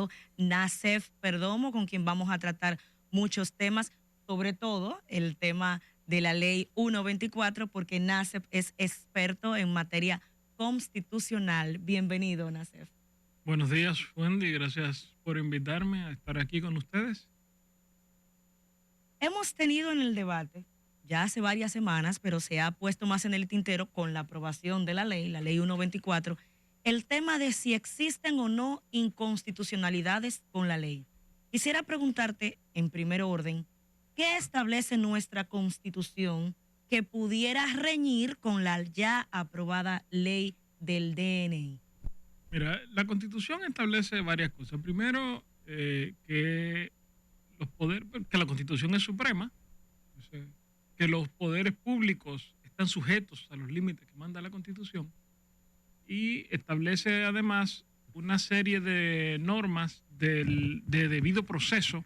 licenciado Nassef Perdomo, con quien vamos a tratar muchos temas, sobre todo el tema de la ley 124, porque Nassef es experto en materia constitucional. Bienvenido, Nassef. Buenos días, Wendy. Gracias por invitarme a estar aquí con ustedes. Hemos tenido en el debate ya hace varias semanas, pero se ha puesto más en el tintero con la aprobación de la ley 124, el tema de si existen o no inconstitucionalidades con la ley. Quisiera preguntarte, en primer orden, ¿qué establece nuestra Constitución que pudiera reñir con la ya aprobada ley del DNI? Mira, la Constitución establece varias cosas. Primero, que los poderes, que la Constitución es suprema, o sea, que los poderes públicos están sujetos a los límites que manda la Constitución, y establece además una serie de normas de debido proceso,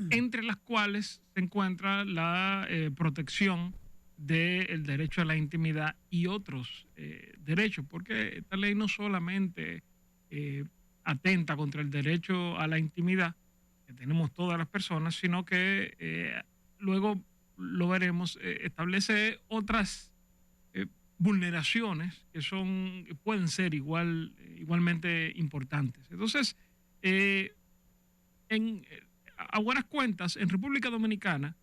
entre las cuales se encuentra la protección del derecho a la intimidad y otros derechos, porque esta ley no solamente atenta contra el derecho a la intimidad que tenemos todas las personas, sino que luego lo veremos, establece otras vulneraciones que pueden ser igualmente importantes. Entonces, a buenas cuentas, en República Dominicana,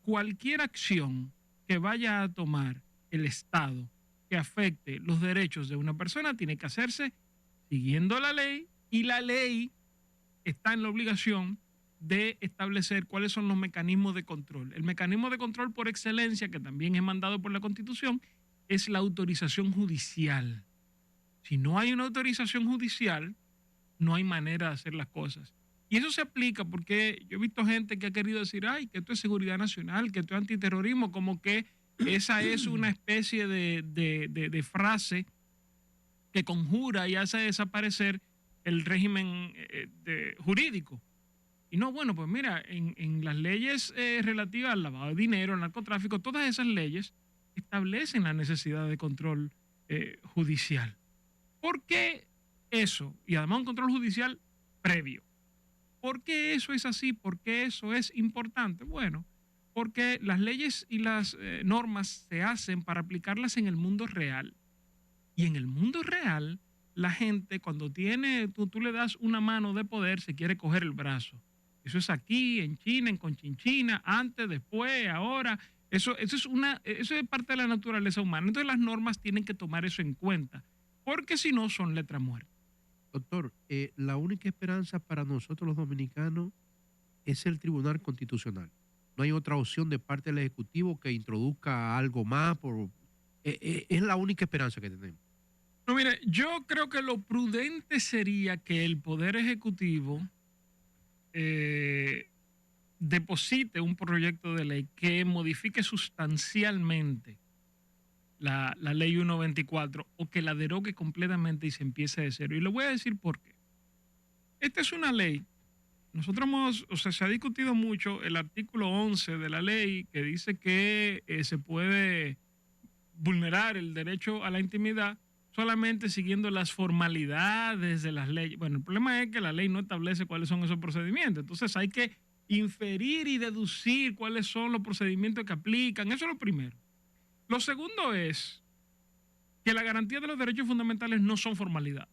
cualquier acción que vaya a tomar el Estado que afecte los derechos de una persona tiene que hacerse siguiendo la ley, y la ley está en la obligación de establecer cuáles son los mecanismos de control. El mecanismo de control por excelencia, que también es mandado por la Constitución, es la autorización judicial. Si no hay una autorización judicial, no hay manera de hacer las cosas. Y eso se aplica porque yo he visto gente que ha querido decir, ay, que esto es seguridad nacional, que esto es antiterrorismo, como que esa es una especie de frase que conjura y hace desaparecer el régimen jurídico. Y no, bueno, pues mira, en las leyes relativas al lavado de dinero, al narcotráfico, todas esas leyes establecen la necesidad de control judicial. ¿Por qué eso? Y además un control judicial previo. ¿Por qué eso es así? ¿Por qué eso es importante? Bueno, porque las leyes y las normas se hacen para aplicarlas en el mundo real. Y en el mundo real, la gente cuando tú le das una mano de poder, se quiere coger el brazo. Eso es aquí, en China, en Conchinchina, antes, después, ahora. Eso es parte de la naturaleza humana. Entonces las normas tienen que tomar eso en cuenta, porque si no son letra muerta. Doctor, la única esperanza para nosotros los dominicanos es el Tribunal Constitucional. No hay otra opción de parte del Ejecutivo que introduzca algo más. Es la única esperanza que tenemos. No, mire, yo creo que lo prudente sería que el Poder Ejecutivo deposite un proyecto de ley que modifique sustancialmente la ley 124 o que la derogue completamente y se empiece de cero. Y le voy a decir por qué. Esta es una ley. Nosotros se ha discutido mucho el artículo 11 de la ley que dice que se puede vulnerar el derecho a la intimidad solamente siguiendo las formalidades de las leyes. Bueno, el problema es que la ley no establece cuáles son esos procedimientos. Entonces hay que inferir y deducir cuáles son los procedimientos que aplican. Eso es lo primero. Lo segundo es que la garantía de los derechos fundamentales no son formalidades.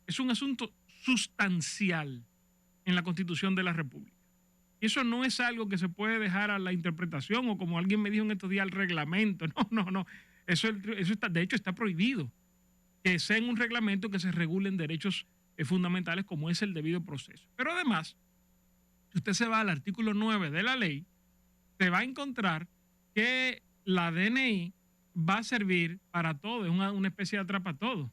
Es un asunto sustancial en la Constitución de la República. Y eso no es algo que se puede dejar a la interpretación o, como alguien me dijo en estos días, al reglamento. No. Eso está, de hecho, está prohibido que sea en un reglamento que se regulen derechos fundamentales como es el debido proceso. Pero además, si usted se va al artículo 9 de la ley, se va a encontrar que la DNI va a servir para todo, es una especie de atrapa-todo.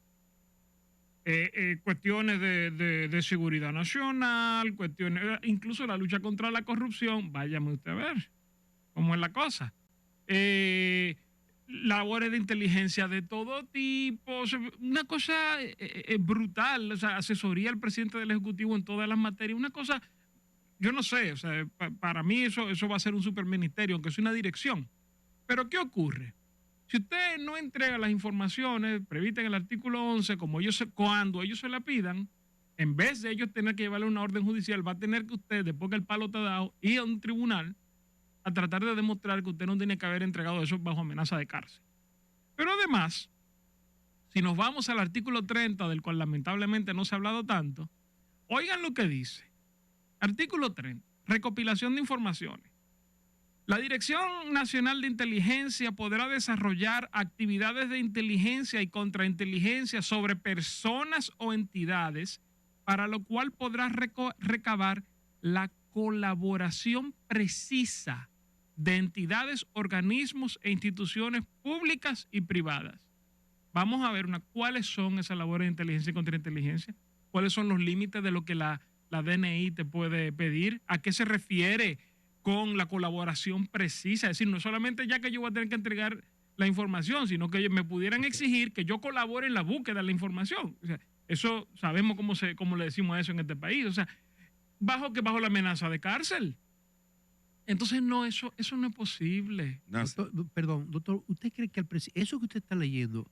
Cuestiones de seguridad nacional, cuestiones, incluso la lucha contra la corrupción, váyame usted a ver cómo es la cosa. Labores de inteligencia de todo tipo, una cosa brutal, o sea, asesoría al presidente del Ejecutivo en todas las materias, una cosa, yo no sé, o sea, para mí eso va a ser un superministerio, aunque es una dirección. Pero ¿qué ocurre? Si usted no entrega las informaciones previstas en el artículo 11, cuando ellos se la pidan, en vez de ellos tener que llevarle una orden judicial, va a tener que usted, después que el palo está dado, ir a un tribunal a tratar de demostrar que usted no tiene que haber entregado eso bajo amenaza de cárcel. Pero además, si nos vamos al artículo 30, del cual lamentablemente no se ha hablado tanto, oigan lo que dice. Artículo 30, recopilación de informaciones. La Dirección Nacional de Inteligencia podrá desarrollar actividades de inteligencia y contrainteligencia sobre personas o entidades, para lo cual podrá recabar la colaboración precisa de entidades, organismos e instituciones públicas y privadas. Vamos a ver cuáles son esas labores de inteligencia y contrainteligencia, cuáles son los límites de lo que la DNI te puede pedir, a qué se refiere con la colaboración precisa. Es decir, no solamente ya que yo voy a tener que entregar la información, sino que me pudieran exigir que yo colabore en la búsqueda de la información. O sea, eso sabemos cómo le decimos a eso en este país. O sea, bajo la amenaza de cárcel. Entonces, no, eso no es posible. Doctor, ¿usted cree que eso que usted está leyendo,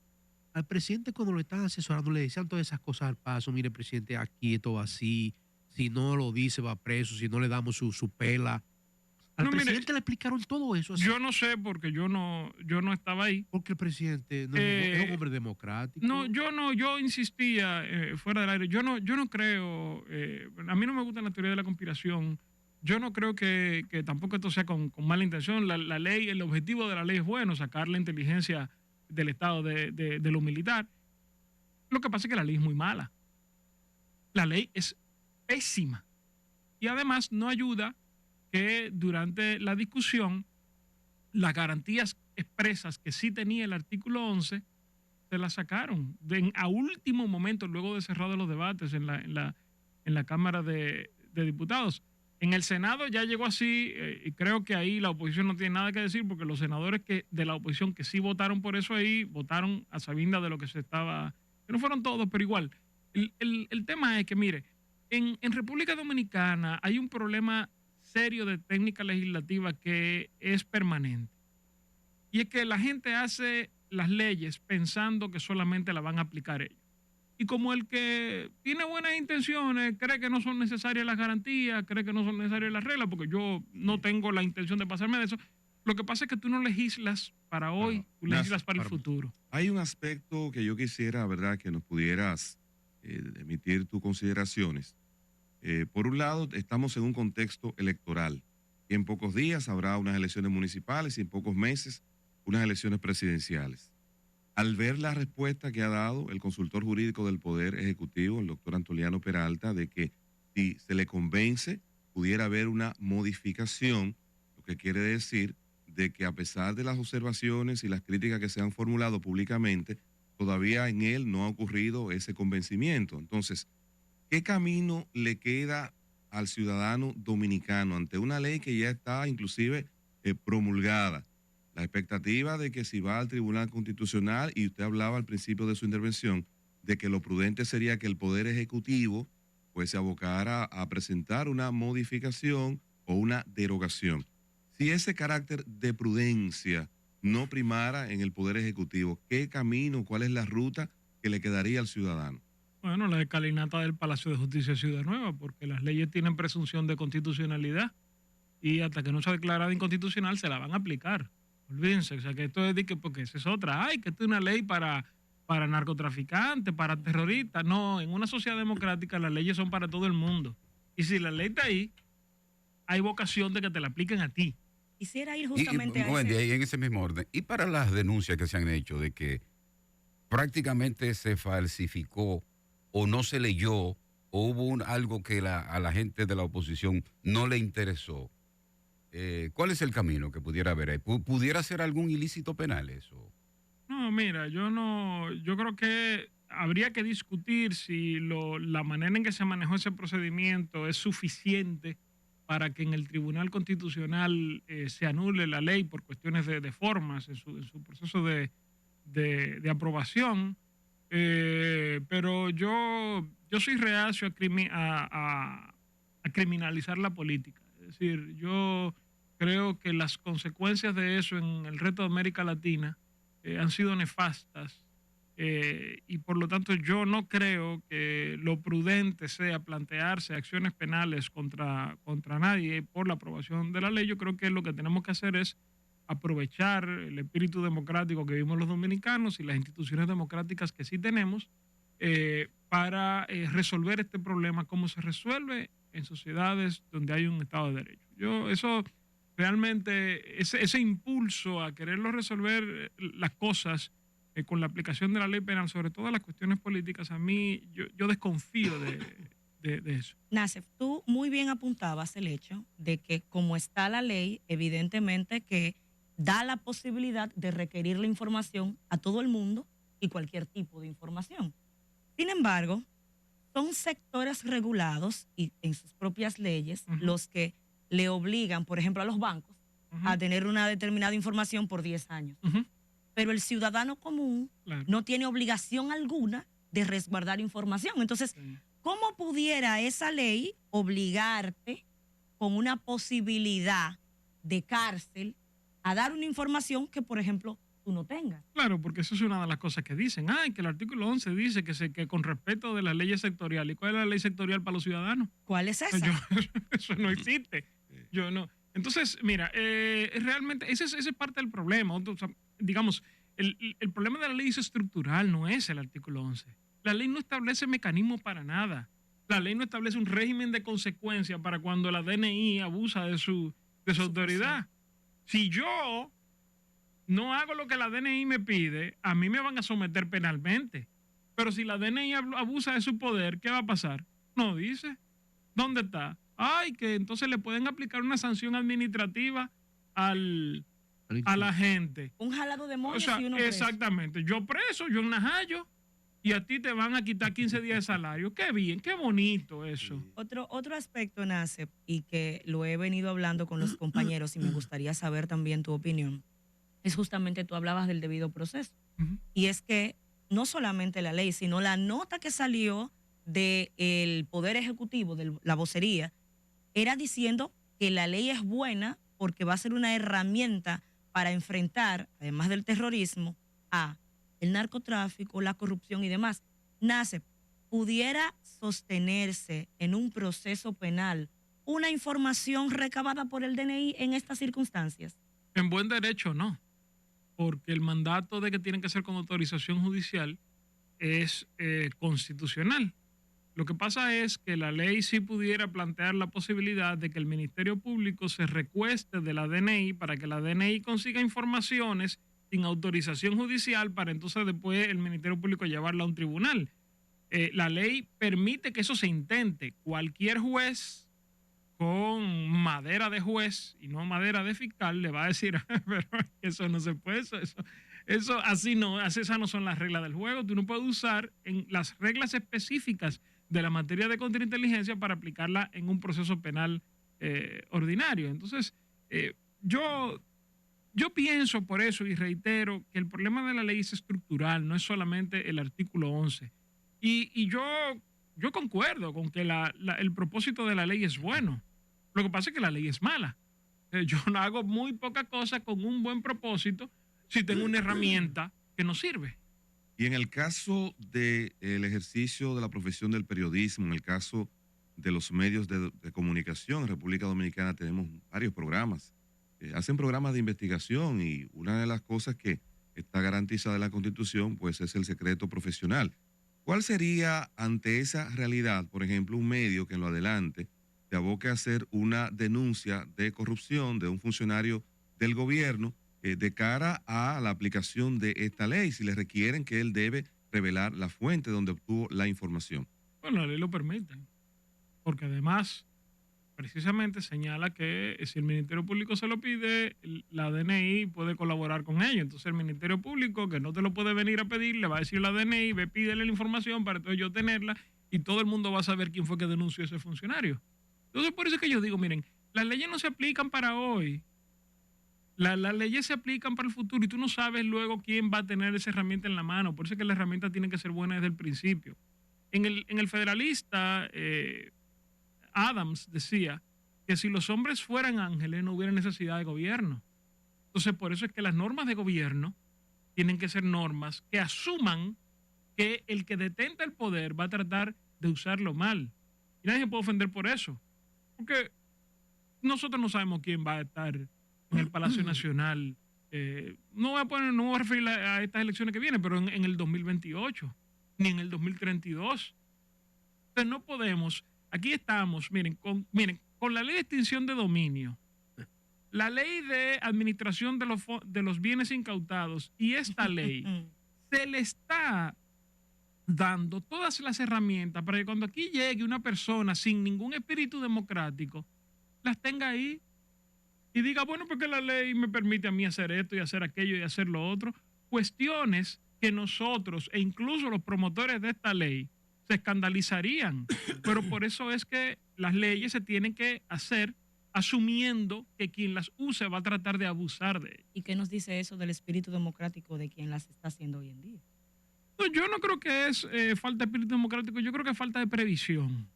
al presidente cuando lo están asesorando le decían todas esas cosas al paso? Mire, presidente, aquí esto va así, si no lo dice va preso, si no le damos su pela. Al presidente le explicaron todo eso. Así. Yo no sé porque yo no estaba ahí. Porque el presidente no es un hombre democrático. Yo insistía fuera del aire. Yo no creo, a mí no me gusta la teoría de la conspiración. Yo no creo que tampoco esto sea con mala intención. La ley, el objetivo de la ley es bueno, sacar la inteligencia del Estado de lo militar. Lo que pasa es que la ley es muy mala. La ley es pésima. Y además no ayuda que durante la discusión las garantías expresas que sí tenía el artículo 11 se las sacaron a último momento, luego de cerrados los debates en la Cámara de Diputados. En el Senado ya llegó así, y creo que ahí la oposición no tiene nada que decir, porque los senadores de la oposición que sí votaron por eso ahí, votaron a sabiendas de lo que que no fueron todos, pero igual. El tema es que, mire, en República Dominicana hay un problema serio de técnica legislativa que es permanente. Y es que la gente hace las leyes pensando que solamente las van a aplicar ellos. Y como el que tiene buenas intenciones cree que no son necesarias las garantías, cree que no son necesarias las reglas, porque yo no tengo la intención de pasarme de eso, lo que pasa es que tú no legislas para hoy, tú legislas para el futuro. Hay un aspecto que yo quisiera, ¿verdad?, que nos pudieras emitir tus consideraciones. Por un lado, estamos en un contexto electoral. Y en pocos días habrá unas elecciones municipales y en pocos meses unas elecciones presidenciales. Al ver la respuesta que ha dado el consultor jurídico del Poder Ejecutivo, el doctor Antoliano Peralta, de que si se le convence, pudiera haber una modificación, lo que quiere decir de que a pesar de las observaciones y las críticas que se han formulado públicamente, todavía en él no ha ocurrido ese convencimiento. Entonces, ¿qué camino le queda al ciudadano dominicano ante una ley que ya está inclusive promulgada? La expectativa de que si va al Tribunal Constitucional, y usted hablaba al principio de su intervención, de que lo prudente sería que el Poder Ejecutivo pues se abocara a presentar una modificación o una derogación. Si ese carácter de prudencia no primara en el Poder Ejecutivo, ¿qué camino, cuál es la ruta que le quedaría al ciudadano? Bueno, la escalinata del Palacio de Justicia de Ciudad Nueva, porque las leyes tienen presunción de constitucionalidad y hasta que no sea declarada inconstitucional se la van a aplicar. Olvídense, o sea que esto es de que, porque esa es otra, que esto es una ley para narcotraficantes, para terroristas. No, en una sociedad democrática las leyes son para todo el mundo. Y si la ley está ahí, hay vocación de que te la apliquen a ti. Quisiera ir justamente a Wendy, ahí en ese mismo orden. Y para las denuncias que se han hecho de que prácticamente se falsificó o no se leyó o hubo algo que a la gente de la oposición no le interesó, ¿cuál es el camino que pudiera haber ahí? ¿Pudiera ser algún ilícito penal eso? No, mira, yo creo que habría que discutir si la manera en que se manejó ese procedimiento es suficiente para que en el Tribunal Constitucional se anule la ley por cuestiones de formas en su proceso de aprobación. Pero yo soy reacio a criminalizar la política. Es decir, yo creo que las consecuencias de eso en el resto de América Latina han sido nefastas y por lo tanto yo no creo que lo prudente sea plantearse acciones penales contra nadie por la aprobación de la ley. Yo creo que lo que tenemos que hacer es aprovechar el espíritu democrático que vivimos los dominicanos y las instituciones democráticas que sí tenemos para resolver este problema como se resuelve en sociedades donde hay un Estado de Derecho. Eso realmente, ese impulso a quererlo resolver las cosas con la aplicación de la ley penal, sobre todo las cuestiones políticas, a mí yo desconfío de eso. Nacef, tú muy bien apuntabas el hecho de que como está la ley, evidentemente que da la posibilidad de requerir la información a todo el mundo y cualquier tipo de información. Sin embargo, son sectores regulados y en sus propias leyes los que le obligan, por ejemplo, a los bancos a tener una determinada información por 10 años. Pero el ciudadano común no tiene obligación alguna de resguardar información. Entonces, ¿cómo pudiera esa ley obligarte con una posibilidad de cárcel a dar una información que, por ejemplo, tú no tengas? Claro, porque eso es una de las cosas que dicen. Que el artículo 11 dice que con respeto de las leyes sectoriales. ¿Y cuál es la ley sectorial para los ciudadanos? ¿Cuál es esa? Eso no existe. Yo no. Entonces, mira, realmente ese es parte del problema. O sea, digamos, el problema de la ley es estructural, no es el artículo 11. La ley no establece mecanismos para nada. La ley no establece un régimen de consecuencia para cuando la DNI abusa de su autoridad. Si yo no hago lo que la DNI me pide, a mí me van a someter penalmente. Pero si la DNI abusa de su poder, ¿qué va a pasar? No dice. ¿Dónde está? Que entonces le pueden aplicar una sanción administrativa a la gente. Un jalado de moños, o sea, y uno preso. Exactamente. Yo preso, yo en Najayo, y a ti te van a quitar 15 días de salario. Qué bien, qué bonito eso. Otro aspecto, Nace, y que lo he venido hablando con los compañeros y me gustaría saber también tu opinión, es justamente, tú hablabas del debido proceso. Y es que no solamente la ley, sino la nota que salió del Poder Ejecutivo, de la vocería, era diciendo que la ley es buena porque va a ser una herramienta para enfrentar, además del terrorismo, a el narcotráfico, la corrupción y demás. Nace, ¿pudiera sostenerse en un proceso penal una información recabada por el DNI en estas circunstancias? En buen derecho no, porque el mandato de que tienen que ser con autorización judicial es constitucional. Lo que pasa es que la ley sí pudiera plantear la posibilidad de que el Ministerio Público se recueste de la DNI para que la DNI consiga informaciones sin autorización judicial para entonces después el Ministerio Público llevarla a un tribunal. La ley permite que eso se intente. Cualquier juez con madera de juez y no madera de fiscal le va a decir, pero eso no se puede, eso así no, esas no son las reglas del juego. Tú no puedes usar en las reglas específicas de la materia de contrainteligencia para aplicarla en un proceso penal ordinario. Entonces, yo pienso por eso y reitero que el problema de la ley es estructural, no es solamente el artículo 11. Y yo concuerdo con que el propósito de la ley es bueno. Lo que pasa es que la ley es mala. Yo no hago muy poca cosa con un buen propósito si tengo una herramienta que no sirve. Y en el caso del ejercicio de la profesión del periodismo, en el caso de los medios de comunicación, en República Dominicana tenemos varios programas. Hacen programas de investigación y una de las cosas que está garantizada en la Constitución pues es el secreto profesional. ¿Cuál sería ante esa realidad, por ejemplo, un medio que en lo adelante te aboque a hacer una denuncia de corrupción de un funcionario del gobierno de cara a la aplicación de esta ley, si le requieren que él debe revelar la fuente donde obtuvo la información? Bueno, la ley lo permite, porque además precisamente señala que si el Ministerio Público se lo pide, la DNI puede colaborar con ello. Entonces el Ministerio Público, que no te lo puede venir a pedir, le va a decir a la DNI, ve, pídele la información para entonces yo tenerla y todo el mundo va a saber quién fue que denunció a ese funcionario. Entonces por eso es que yo digo, miren, las leyes no se aplican para hoy. Las leyes se aplican para el futuro y tú no sabes luego quién va a tener esa herramienta en la mano. Por eso es que la herramienta tiene que ser buena desde el principio. En el Federalista, Adams decía que si los hombres fueran ángeles no hubiera necesidad de gobierno. Entonces por eso es que las normas de gobierno tienen que ser normas que asuman que el que detenta el poder va a tratar de usarlo mal. Y nadie se puede ofender por eso. Porque nosotros no sabemos quién va a estar en el Palacio Nacional. No voy a referir a estas elecciones que vienen, pero en el 2028, ni en el 2032. Entonces no podemos. Aquí estamos, miren, con la ley de extinción de dominio, la ley de administración de los bienes incautados y esta ley se le está dando todas las herramientas para que cuando aquí llegue una persona sin ningún espíritu democrático, las tenga ahí y diga, bueno, porque la ley me permite a mí hacer esto y hacer aquello y hacer lo otro. Cuestiones que nosotros e incluso los promotores de esta ley se escandalizarían. Pero por eso es que las leyes se tienen que hacer asumiendo que quien las use va a tratar de abusar de ellas. ¿Y qué nos dice eso del espíritu democrático de quien las está haciendo hoy en día? No, yo no creo que es falta de espíritu democrático, yo creo que es falta de previsión.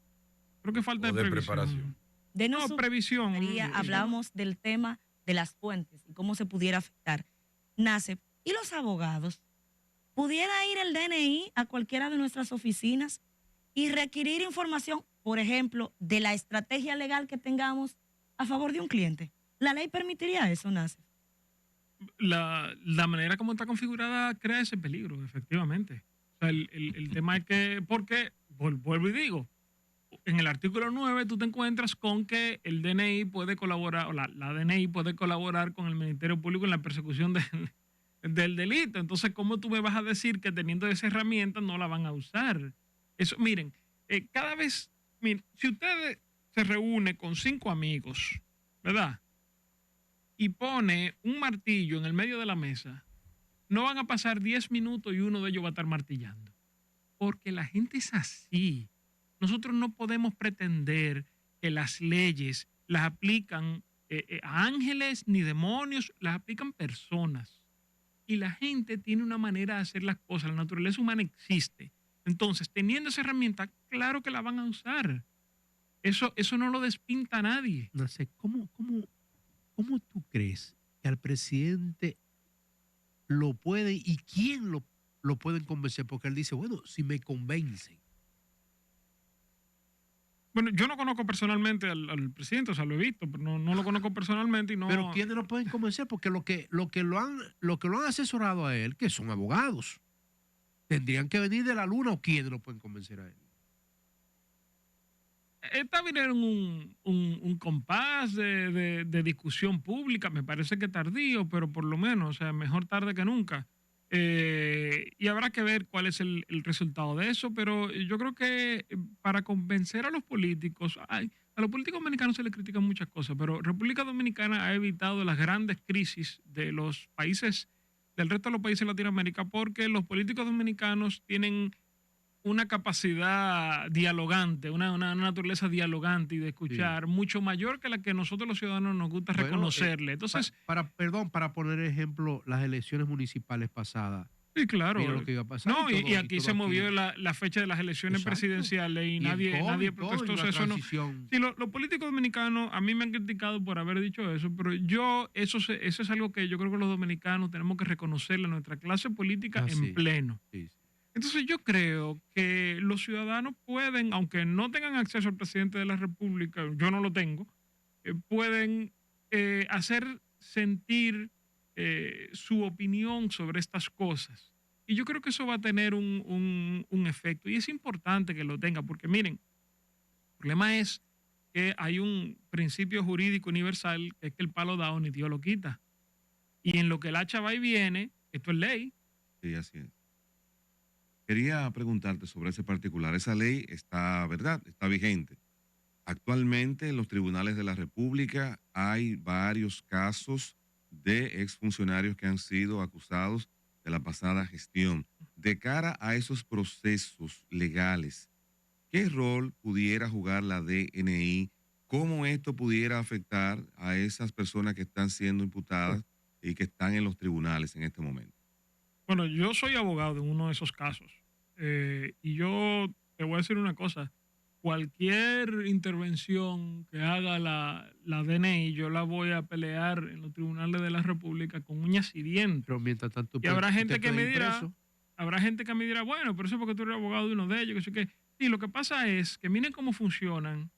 Creo que falta O de preparación. Denos No, previsión. Hablamos del tema de las fuentes y cómo se pudiera afectar. Nace, ¿y los abogados? ¿Pudiera ir el DNI a cualquiera de nuestras oficinas y requerir información, por ejemplo, de la estrategia legal que tengamos a favor de un cliente? ¿La ley permitiría eso, Nace? La manera como está configurada crea ese peligro, efectivamente. O sea, el tema es que, porque, vuelvo y digo, en el artículo 9 tú te encuentras con que el DNI puede colaborar, o la DNI puede colaborar con el Ministerio Público en la persecución del delito. Entonces, ¿cómo tú me vas a decir que teniendo esa herramienta no la van a usar? Eso, miren, cada vez, miren, si usted se reúne con 5 amigos, ¿verdad? Y pone un martillo en el medio de la mesa, no van a pasar 10 minutos y uno de ellos va a estar martillando. Porque la gente es así. Nosotros no podemos pretender que las leyes las aplican a ángeles ni demonios, las aplican personas. Y la gente tiene una manera de hacer las cosas, la naturaleza humana existe. Entonces, teniendo esa herramienta, claro que la van a usar. Eso no lo despinta a nadie. No sé, ¿cómo tú crees que al presidente lo puede y quién lo pueden convencer? Porque él dice, bueno, si me convencen. Bueno, yo no conozco personalmente al presidente, o sea, lo he visto, pero no lo conozco personalmente y no... Pero ¿quiénes lo pueden convencer? Porque lo que lo han asesorado a él, que son abogados, tendrían que venir de la luna, o quiénes lo pueden convencer a él. Está viniendo un compás de discusión pública, me parece que tardío, pero por lo menos, o sea, mejor tarde que nunca. Y habrá que ver cuál es el resultado de eso, pero yo creo que para convencer a los políticos, a los políticos dominicanos se les critican muchas cosas, pero República Dominicana ha evitado las grandes crisis de los países, del resto de los países de Latinoamérica, porque los políticos dominicanos tienen una capacidad dialogante, una naturaleza dialogante y de escuchar mucho mayor que la que nosotros los ciudadanos nos gusta reconocerle. Entonces, para poner ejemplo, las elecciones municipales pasadas. Sí, claro. Mira lo que iba a pasar. No, y aquí se movió la fecha de las elecciones presidenciales y nadie protestó. Eso no. Sí, los políticos dominicanos a mí me han criticado por haber dicho eso, pero eso es algo que yo creo que los dominicanos tenemos que reconocerle a nuestra clase política en pleno. Sí. Entonces yo creo que los ciudadanos pueden, aunque no tengan acceso al presidente de la República, yo no lo tengo, pueden hacer sentir su opinión sobre estas cosas. Y yo creo que eso va a tener un efecto. Y es importante que lo tenga, porque miren, el problema es que hay un principio jurídico universal, que es que el palo dado ni Dios lo quita. Y en lo que el hacha va y viene, esto es ley. Sí, así es. Quería preguntarte sobre ese particular. Esa ley está, ¿verdad? Está vigente. Actualmente en los tribunales de la República hay varios casos de exfuncionarios que han sido acusados de la pasada gestión. De cara a esos procesos legales, ¿qué rol pudiera jugar la DNI? ¿Cómo esto pudiera afectar a esas personas que están siendo imputadas y que están en los tribunales en este momento? Bueno, yo soy abogado en uno de esos casos y yo te voy a decir una cosa. cualquier intervención que haga la DNI, yo la voy a pelear en los tribunales de la República con uñas y dientes. Pero mientras tanto, Y habrá gente usted que me puede ir dirá, preso. bueno, pero eso es porque tú eres abogado de uno de ellos, que sé qué. Sí, lo que pasa es que miren cómo funcionan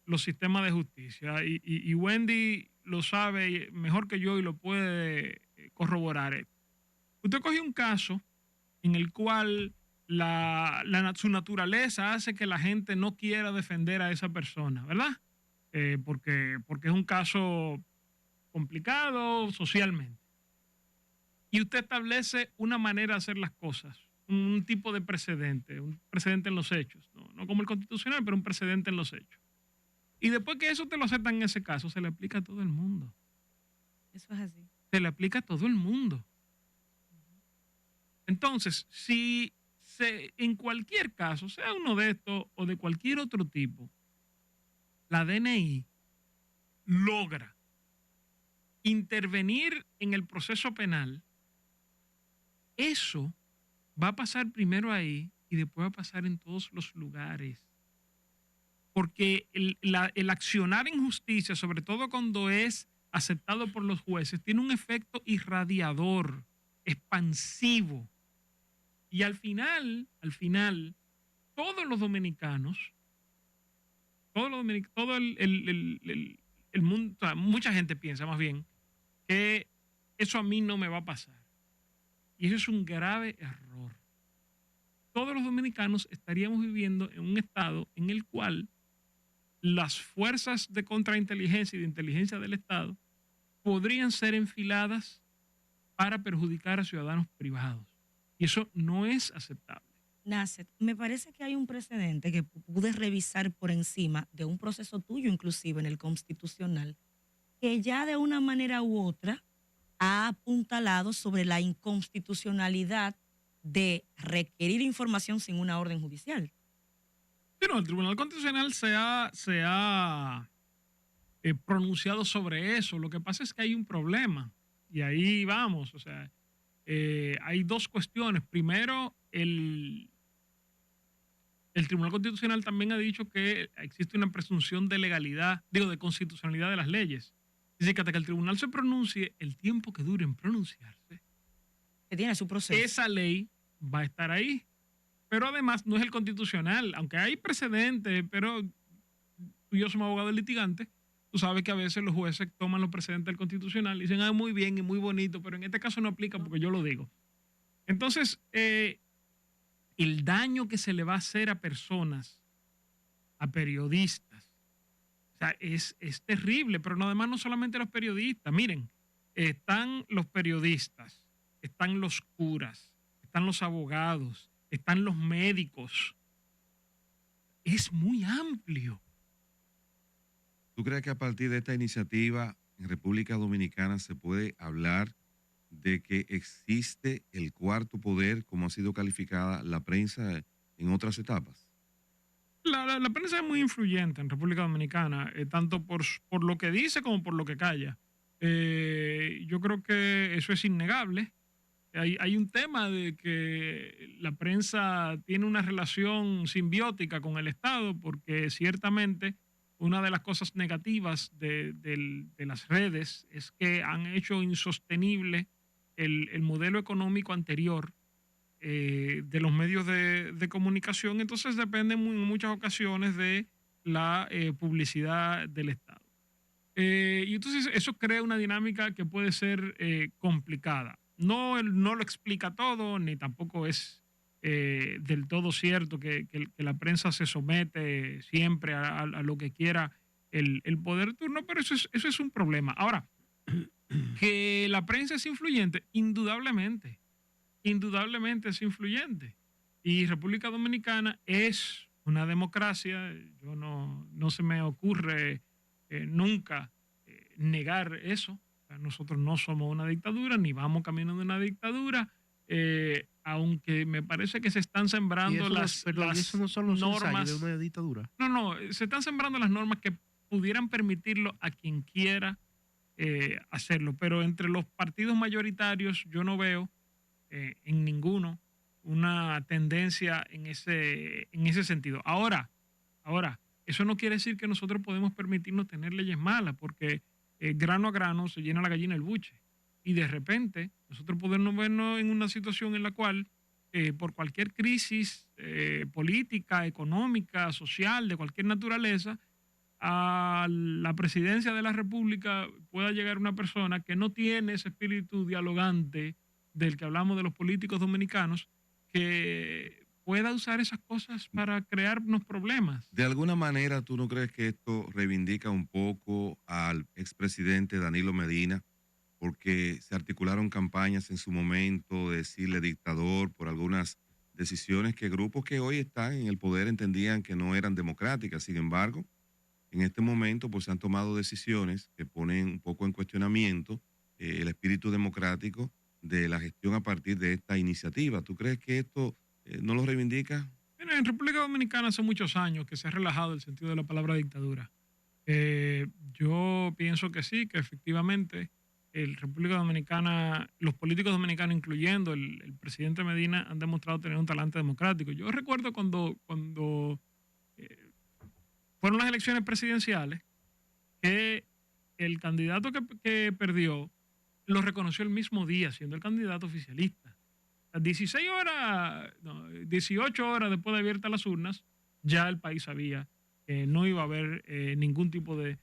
los sistemas de justicia y Wendy lo sabe mejor que yo y lo puede corroborar. Usted coge un caso en el cual su naturaleza hace que la gente no quiera defender a esa persona, ¿verdad? Porque es un caso complicado socialmente. Y usted establece una manera de hacer las cosas, un tipo de precedente, un precedente en los hechos, no como el constitucional, pero un precedente en los hechos. Y después que eso te lo aceptan en ese caso, se le aplica a todo el mundo. Eso es así. Se le aplica a todo el mundo. Entonces, si en cualquier caso, sea uno de estos o de cualquier otro tipo, la DNI logra intervenir en el proceso penal, eso va a pasar primero ahí y después va a pasar en todos los lugares. Porque el accionar en justicia, sobre todo cuando es aceptado por los jueces, tiene un efecto irradiador, expansivo. Y al final, todos los dominicanos, todo el mundo, o sea, mucha gente piensa más bien que eso a mí no me va a pasar. Y eso es un grave error. Todos los dominicanos estaríamos viviendo en un estado en el cual las fuerzas de contrainteligencia y de inteligencia del Estado podrían ser enfiladas para perjudicar a ciudadanos privados. Y eso no es aceptable. Nasset, me parece que hay un precedente que pude revisar por encima de un proceso tuyo, inclusive en el Constitucional, que ya de una manera u otra ha apuntalado sobre la inconstitucionalidad de requerir información sin una orden judicial. Sí, no, el Tribunal Constitucional se ha pronunciado sobre eso. Lo que pasa es que hay un problema. Y ahí vamos, o sea, hay dos cuestiones. Primero, el Tribunal Constitucional también ha dicho que existe una presunción de legalidad, de constitucionalidad de las leyes. Dice que hasta que el tribunal se pronuncie, el tiempo que dure en pronunciarse, Que tiene su proceso. esa ley va a estar ahí. Pero además no es el constitucional, aunque hay precedentes, pero tú y yo somos abogados litigantes, tú sabes que a veces los jueces toman los precedentes del constitucional y dicen, muy bien y muy bonito, pero en este caso no aplica porque yo lo digo. Entonces, el daño que se le va a hacer a personas, a periodistas, o sea, es terrible, pero además no solamente los periodistas. Miren, están los periodistas, están los curas, están los abogados, están los médicos. Es muy amplio. ¿Tú crees que a partir de esta iniciativa en República Dominicana se puede hablar de que existe el cuarto poder, como ha sido calificada la prensa en otras etapas? La prensa es muy influyente en República Dominicana, tanto por lo que dice como por lo que calla. Yo creo que eso es innegable. Hay un tema de que la prensa tiene una relación simbiótica con el Estado, porque ciertamente una de las cosas negativas de las redes es que han hecho insostenible el modelo económico anterior de los medios de comunicación. Entonces depende en muchas ocasiones de la publicidad del Estado. Y entonces eso crea una dinámica que puede ser complicada. No lo explica todo, ni tampoco es del todo cierto que la prensa se somete siempre a lo que quiera el poder turno, pero eso es un problema. Ahora, que la prensa es influyente, indudablemente es influyente. Y República Dominicana es una democracia. Yo no se me ocurre nunca negar eso. O sea, nosotros no somos una dictadura, ni vamos camino de una dictadura, aunque me parece que se están sembrando las eso no son los normas ensayos de una dictadura. No, se están sembrando las normas que pudieran permitirlo a quien quiera hacerlo. Pero entre los partidos mayoritarios yo no veo en ninguno una tendencia en ese sentido. Ahora Ahora, eso no quiere decir que nosotros podemos permitirnos tener leyes malas, porque grano a grano se llena la gallina el buche. Y de repente, nosotros podemos vernos en una situación en la cual, por cualquier crisis política, económica, social, de cualquier naturaleza, a la presidencia de la República pueda llegar una persona que no tiene ese espíritu dialogante del que hablamos de los políticos dominicanos, que pueda usar esas cosas para crearnos problemas. De alguna manera, ¿tú no crees que esto reivindica un poco al expresidente Danilo Medina? Porque se articularon campañas en su momento de decirle dictador por algunas decisiones que grupos que hoy están en el poder entendían que no eran democráticas. Sin embargo, en este momento pues se han tomado decisiones que ponen un poco en cuestionamiento el espíritu democrático de la gestión a partir de esta iniciativa. ¿Tú crees que esto no lo reivindica? Mira, en República Dominicana hace muchos años que se ha relajado el sentido de la palabra dictadura. Yo pienso que sí, que efectivamente en República Dominicana, los políticos dominicanos, incluyendo el presidente Medina, han demostrado tener un talante democrático. Yo recuerdo cuando fueron las elecciones presidenciales, que el candidato que perdió lo reconoció el mismo día, siendo el candidato oficialista. A 18 horas después de abiertas las urnas, ya el país sabía que no iba a haber ningún tipo de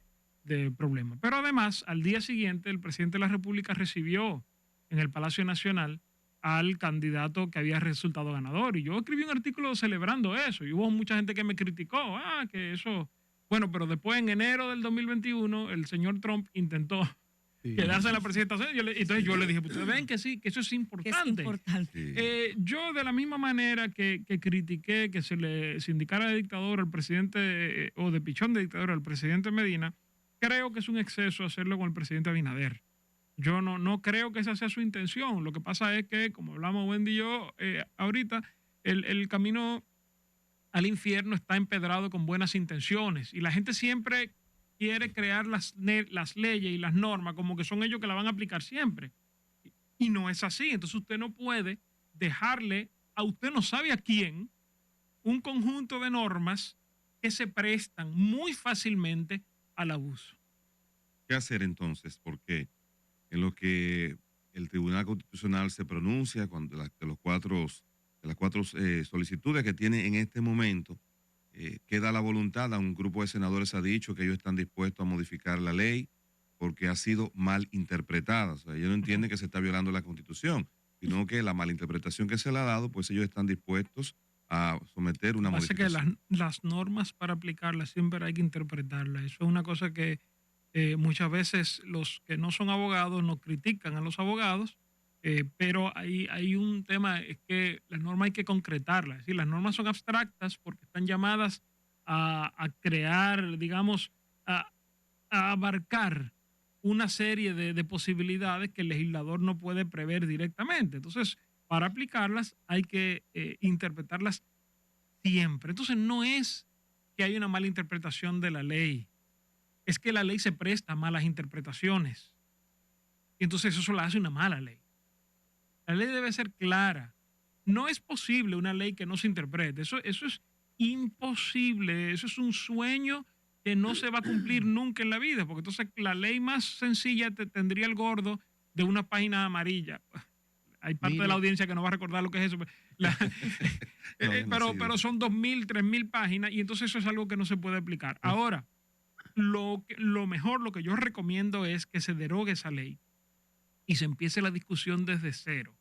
problema. Pero además, al día siguiente, el presidente de la República recibió en el Palacio Nacional al candidato que había resultado ganador. Y yo escribí un artículo celebrando eso. Y hubo mucha gente que me criticó. Que eso... Bueno, pero después, en enero del 2021, el señor Trump intentó quedarse en la presidencia. Entonces yo le dije, ustedes ven que sí, que eso es importante. Es importante. Yo, de la misma manera que critiqué que se le indicara de dictador al presidente, o de pichón de dictador al presidente Medina, creo que es un exceso hacerlo con el presidente Abinader. Yo no creo que esa sea su intención. Lo que pasa es que, como hablamos Wendy y yo ahorita, el camino al infierno está empedrado con buenas intenciones. Y la gente siempre quiere crear las leyes y las normas como que son ellos que la van a aplicar siempre. Y no es así. Entonces usted no puede dejarle a usted no sabe a quién un conjunto de normas que se prestan muy fácilmente al abuso. ¿Qué hacer entonces? Porque en lo que el Tribunal Constitucional se pronuncia de las cuatro solicitudes que tiene en este momento, queda la voluntad. A un grupo de senadores ha dicho que ellos están dispuestos a modificar la ley porque ha sido mal interpretada. O sea, ellos no entienden que se está violando la Constitución, sino que la malinterpretación que se le ha dado, pues ellos están dispuestos a someter una modificación. Que las normas para aplicarlas siempre hay que interpretarlas. Eso es una cosa que muchas veces los que no son abogados nos critican a los abogados, pero hay un tema, es que las normas hay que concretarlas. Es decir, las normas son abstractas porque están llamadas a crear, digamos, a abarcar una serie de posibilidades que el legislador no puede prever directamente. Entonces, para aplicarlas hay que interpretarlas siempre. Entonces, no es que hay una mala interpretación de la ley, es que la ley se presta a malas interpretaciones. Y entonces eso la hace una mala ley. La ley debe ser clara. No es posible una ley que no se interprete. Eso es imposible. Eso es un sueño que no se va a cumplir nunca en la vida, porque entonces la ley más sencilla tendría el gordo de una página amarilla. Hay parte de la audiencia que no va a recordar lo que es eso. Pero son 2.000, 3.000 páginas y entonces eso es algo que no se puede aplicar. Ahora, lo mejor, lo que yo recomiendo es que se derogue esa ley y se empiece la discusión desde cero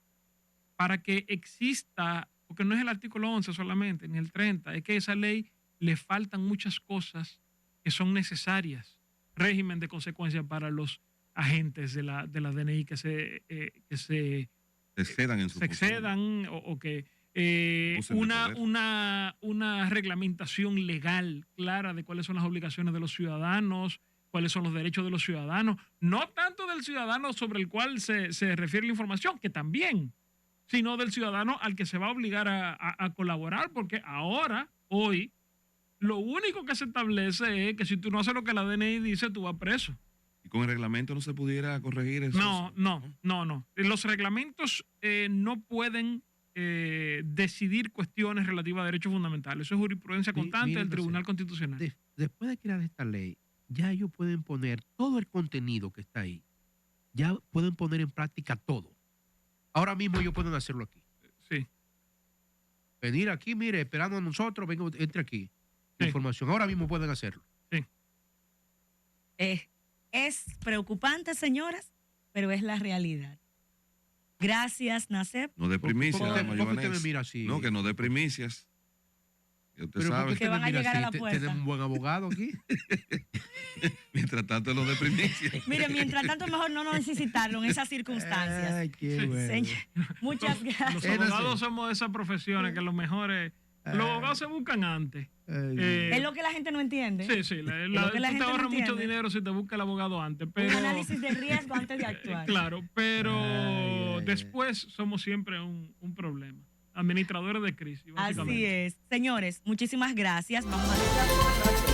para que exista, porque no es el artículo 11 solamente, ni el 30, es que a esa ley le faltan muchas cosas que son necesarias. Régimen de consecuencias para los agentes de la DNI que se excedan en su función. O que una reglamentación legal clara de cuáles son las obligaciones de los ciudadanos, cuáles son los derechos de los ciudadanos, no tanto del ciudadano sobre el cual se refiere la información, que también, sino del ciudadano al que se va a obligar a colaborar, porque hoy, lo único que se establece es que si tú no haces lo que la DNI dice, tú vas preso. ¿Y con el reglamento no se pudiera corregir eso? No. Los reglamentos no pueden decidir cuestiones relativas a derechos fundamentales. Eso es jurisprudencia constante Mire, del Tribunal entonces, Constitucional. Después de crear esta ley, ya ellos pueden poner todo el contenido que está ahí. Ya pueden poner en práctica todo. Ahora mismo ellos pueden hacerlo aquí. Sí. Venir aquí, mire, esperando a nosotros, venga, entre aquí. Sí. Información. Ahora mismo pueden hacerlo. Es preocupante, señoras, pero es la realidad. Gracias, Nasep. No de primicias, ¿Por qué dama usted me Jovenés. mira así? No, que no de primicias. Que usted Pero ¿por qué sabe. usted Que van me a mira llegar a así? la puerta. Tenemos un buen abogado aquí. Mientras tanto, lo de primicias. Mire, mientras tanto, mejor no necesitarlo en esas circunstancias. Ay, qué Sí. bueno. Señor, muchas Los gracias. abogados somos de esas profesiones que los mejores... Los abogados se buscan antes. Es lo que la gente no entiende. Sí, sí. lo que Tú la te gente no ahorras mucho entiende. dinero si te busca el abogado antes. Pero, Un análisis de riesgo antes de actuar. Claro, pero Ay, ay, después somos siempre un problema. Administradores de crisis, básicamente. Así es. Señores, muchísimas gracias. Vamos a